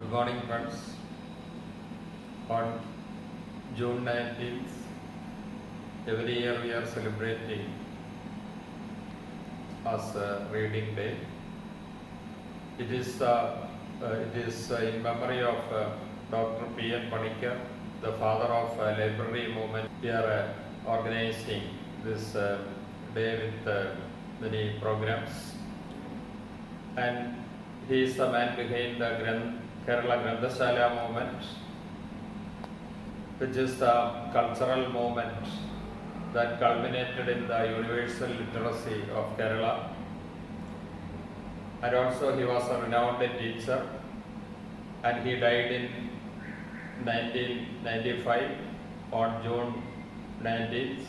Good morning, friends. On June 19th, every year we are celebrating as a reading day. It is in memory of Dr. P.N. Panikkar, the father of library movement. We are organizing this day with many programs, and he is the man behind the Kerala Granthashala movement, which is the cultural movement that culminated in the universal literacy of Kerala. And also he was a renowned teacher, and he died in 1995 on June 19th.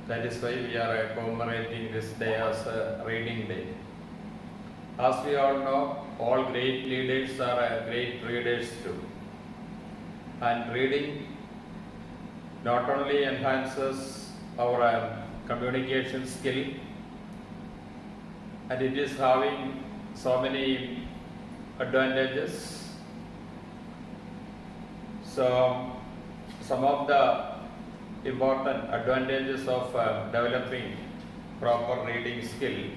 That is why we are commemorating this day as a reading day. As we all know, all great leaders are great readers too. And reading not only enhances our communication skill, and it is having so many advantages. So, some of the important advantages of developing proper reading skill.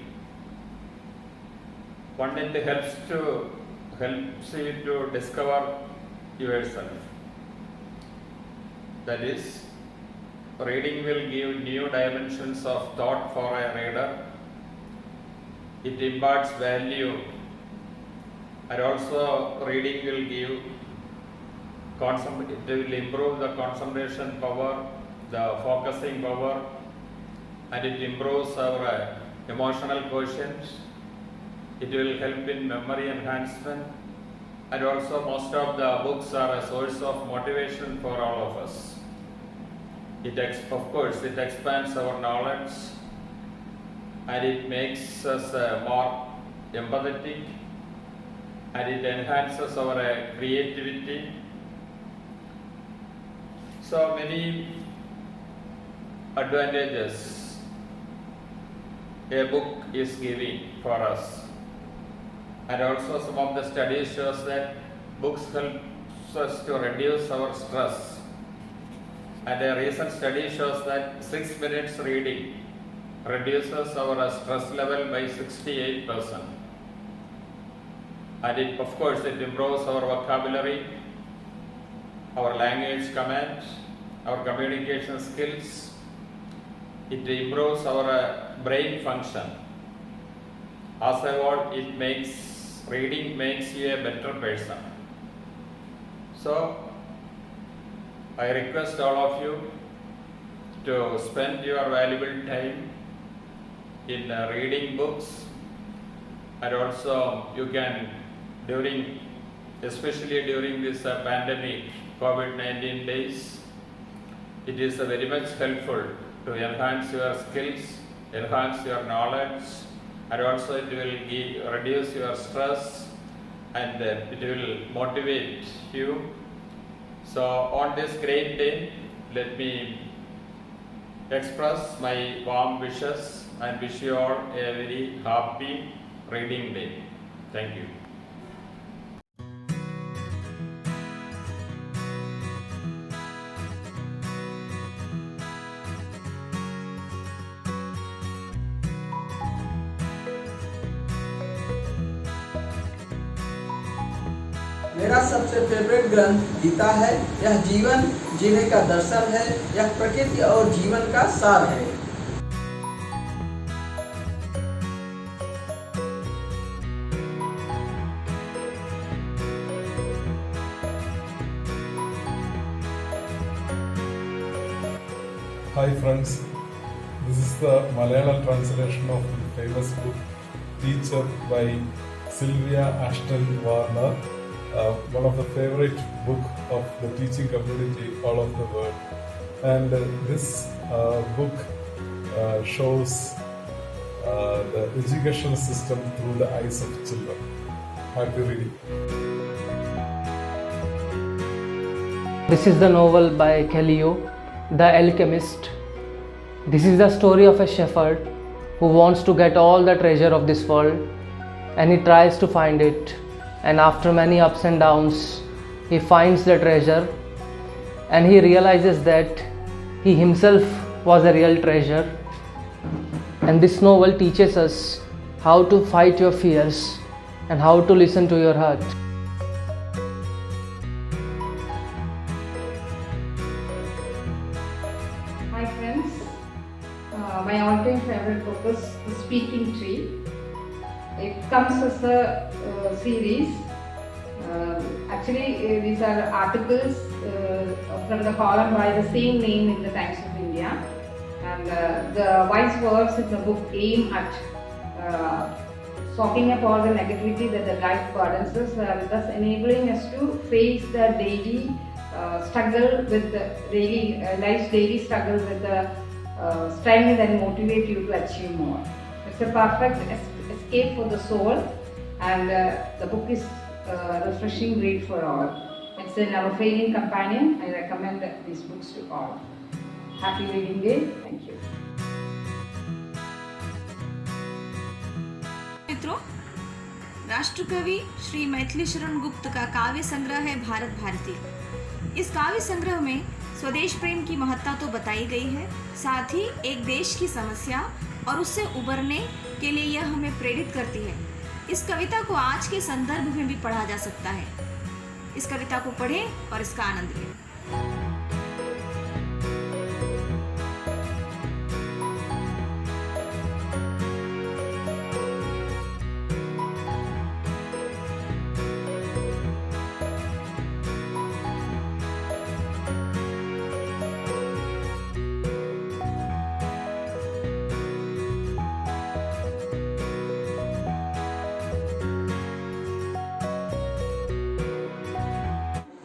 One, it helps you to discover yourself. That is, reading will give new dimensions of thought for a reader. It imparts value, and also reading will give it will improve the concentration power, the focusing power, and it improves our emotional quotient. It will help in memory enhancement, and also most of the books are a source of motivation for all of us. Of course, it expands our knowledge, and it makes us more empathetic, and it enhances our creativity. So many advantages a book is giving for us. And also some of the studies shows that books help us to reduce our stress. And a recent study shows that 6 minutes reading reduces our stress level by 68%. And of course, it improves our vocabulary, our language command, our communication skills. It improves our brain function. As a whole, reading makes you a better person. So, I request all of you to spend your valuable time in reading books, and also you can, especially during this pandemic, COVID-19 days, it is very much helpful to enhance your skills, enhance your knowledge, and also it will reduce your stress, and it will motivate you. So on this great day, let me express my warm wishes and wish you all a very happy reading day. Thank you. मेरा सबसे favourite ग्रंथ गीता है। यह जीवन जीने का दर्शन है। यह प्रकृति और जीवन का सार है। Hi friends, this is the Malayalam translation of the famous book Teacher by Sylvia Ashton Warner. One of the favorite book of the teaching community all over the world, and this book shows the educational system through the eyes of children. Happy reading. This is the novel by Kelly-O, The Alchemist. This is the story of a shepherd who wants to get all the treasure of this world, and he tries to find it. and after many ups and downs, he finds the treasure and he realizes that he himself was a real treasure. And this novel teaches us how to fight your fears and how to listen to your heart. Hi friends, my all-time favorite book is The Speaking Tree. It comes as a series. Actually, these are articles from the column by the same name in the Times of India. And the wise words in the book aim at soaking up all the negativity that the life burdens us, thus enabling us to face the daily struggle with the life's daily struggle with the strength and motivate you to achieve more. It's a perfect escape for the soul, and the book is a refreshing read for all. It's a never-failing companion. I recommend these books to all. Happy reading day. Thank you. मित्रों, राष्ट्रकवि श्री मैथिली शरण गुप्त का काव्य संग्रह है भारत भारती। इस काव्य संग्रह में स्वदेश प्रेम की महत्ता तो बताई गई है, साथ ही एक देश की समस्या और उससे उबरने के लिए यह हमें प्रेरित करती है। इस कविता को आज के संदर्भ में भी पढ़ा जा सकता है। इस कविता को पढ़ें और इसका आनंद लें।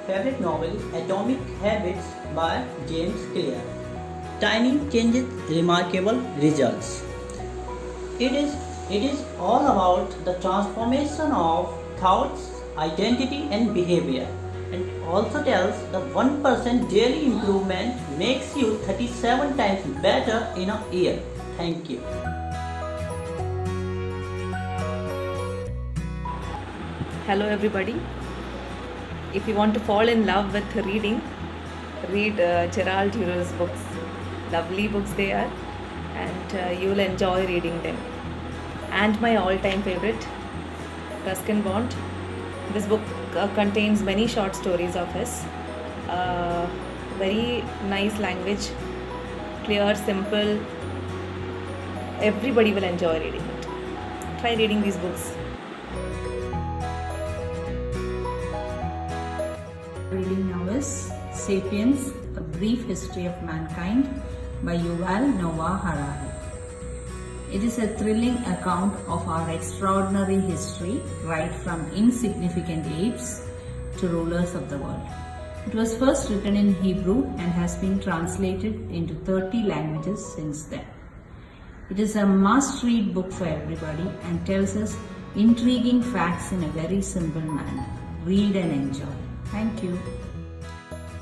Favorite novel Atomic Habits by James Clear. Tiny changes, remarkable results. It is all about the transformation of thoughts, identity and behavior, and also tells the 1% daily improvement makes you 37 times better in a year. Thank you. Hello everybody. If you want to fall in love with reading, read Gerald Durer's books. Lovely books they are, and you will enjoy reading them. And my all-time favorite, Ruskin Bond. This book contains many short stories of his. Very nice language, clear, simple. Everybody will enjoy reading it. Try reading these books. Reading novels Sapiens, A Brief History of Mankind by Yuval Noah Harari. It is a thrilling account of our extraordinary history, right from insignificant apes to rulers of the world. It was first written in Hebrew and has been translated into 30 languages since then. It is a must-read book for everybody and tells us intriguing facts in a very simple manner. Read and enjoy. Thank you.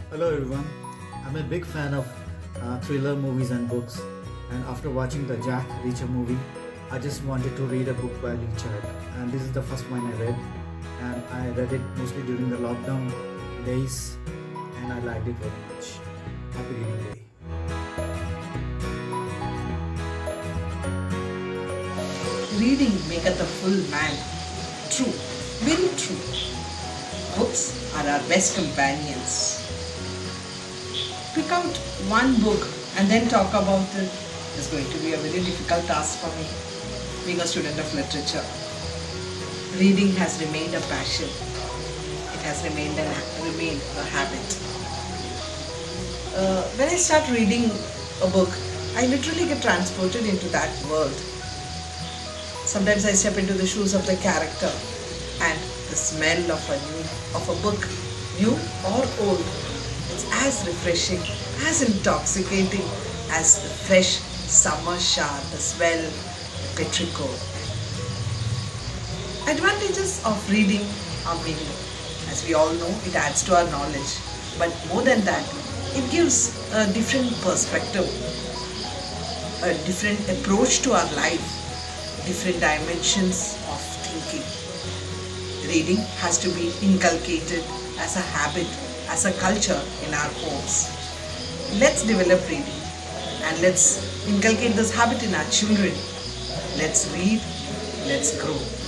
Hello everyone, I'm a big fan of thriller movies and books, and after watching the Jack Reacher movie, I just wanted to read a book by Lee Child, and this is the first one I read, and I read it mostly during the lockdown days, and I liked it very much. Happy reading day. Reading maketh a full man. True, very true. Books are our best companions. Pick out one book and then talk about it is going to be a very difficult task for me, being a student of literature. Reading has remained a passion. It has remained a habit. When I start reading a book, I literally get transported into that world. Sometimes I step into the shoes of the character, and the smell of a book, new or old, it's as refreshing, as intoxicating as the fresh summer shower, the smell, the petrichor. Advantages of reading are many. As we all know, it adds to our knowledge. But more than that, it gives a different perspective, a different approach to our life, different dimensions of thinking. reading has to be inculcated as a habit, as a culture in our homes. Let's develop reading and let's inculcate this habit in our children. Let's read, let's grow.